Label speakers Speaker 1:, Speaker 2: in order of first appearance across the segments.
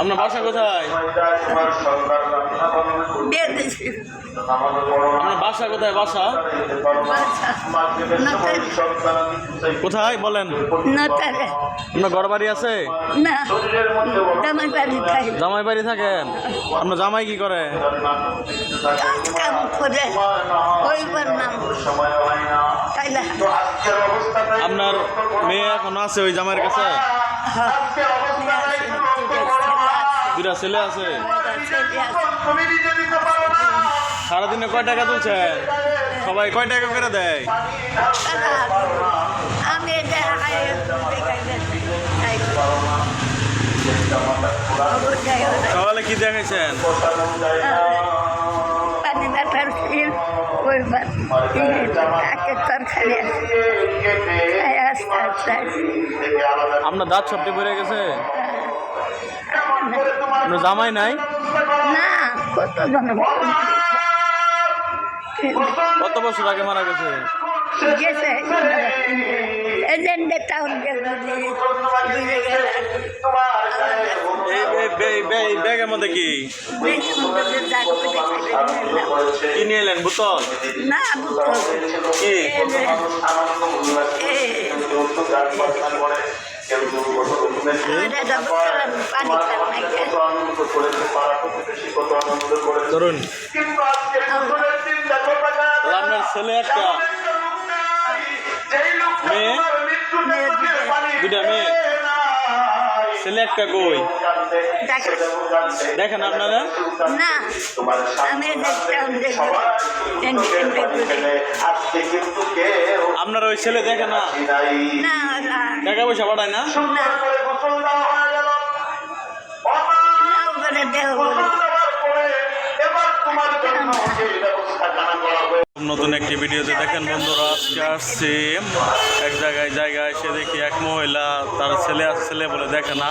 Speaker 1: আপনার বাসা কোথায়? আপনার বাসা কোথায়? বাসা কোথায় বলেন? আপনার ঘর বাড়ি আছে? জামাই বাড়ি থাকেন? আপনার জামাই কি করে? আপনার মেয়ে এখন আছে ওই জামাইয়ের কাছে? দুটা ছেলে আছে। সারাদিনে কয় টাকা তুলছে? সবাই কয় টাকা করে দেয়? সকালে কি দেখাইছেন? আপনার দাঁত সবটি পড়ে গেছে? জামাই নাই? কত বছর আগে মারা গেছে? ব্যাগের মধ্যে কি নিয়ে এলেন? বোতল? কি ধরুন, আপনার ছেলে একটা মেয়ে, দুটা মেয়ে, ছেলে একটা কই দেখেন আপনারা? আপনার ওই ছেলে দেখে না? টাকা পয়সা পাঠায় না? নতুন একটি ভিডিওতে দেখেন বন্ধুরা, আজকে আসছি এক জায়গায় এসে দেখি এক মহিলা তার ছেলে বলে দেখে না,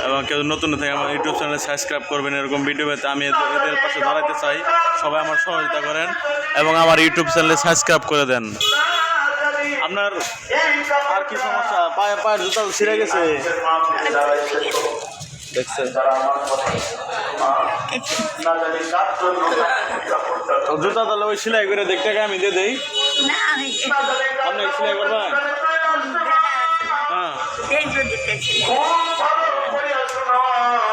Speaker 1: এবং কেউ নতুন থেকে আমার ইউটিউব চ্যানেলে সাবস্ক্রাইব করবেন এরকম ভিডিও পেতে আমি এদের পাশে দাঁড়াতে চাই। সবাই আমার সহযোগিতা করেন এবং আমার ইউটিউব চ্যানেলে সাবস্ক্রাইব করে দেন। আপনার আর কি সমস্যা? পায়ের জুতা ছিঁড়ে গেছে দেখছেন? জুতা তাহলে ওই সেলাই করে দেখতে আমি দিয়ে দেই। আপনি সেলাই করবেন? হ্যাঁ,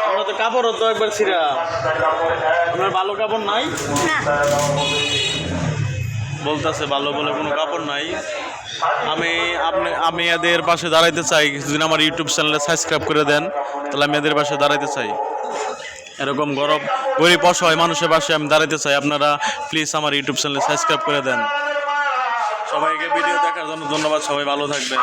Speaker 1: আপনার তো কাপড়ও তো একবার ছিঁড়া। আপনার ভালো কাপড় নাই? বলতেছে ভালো বলে কোনো কাপড় নাই। আমি এদের পাশে দাঁড়াইতে চাই। কিছুদিন আমার ইউটিউব চ্যানেলে সাবস্ক্রাইব করে দেন, তাহলে আমি এদের পাশে দাঁড়াইতে চাই। এরকম গরিব অসহায় মানুষের পাশে আমি দাঁড়াইতে চাই। আপনারা প্লিজ আমার ইউটিউব চ্যানেলে সাবস্ক্রাইব করে দেন। সবাইকে ভিডিও দেখার জন্য ধন্যবাদ। সবাই ভালো থাকবেন।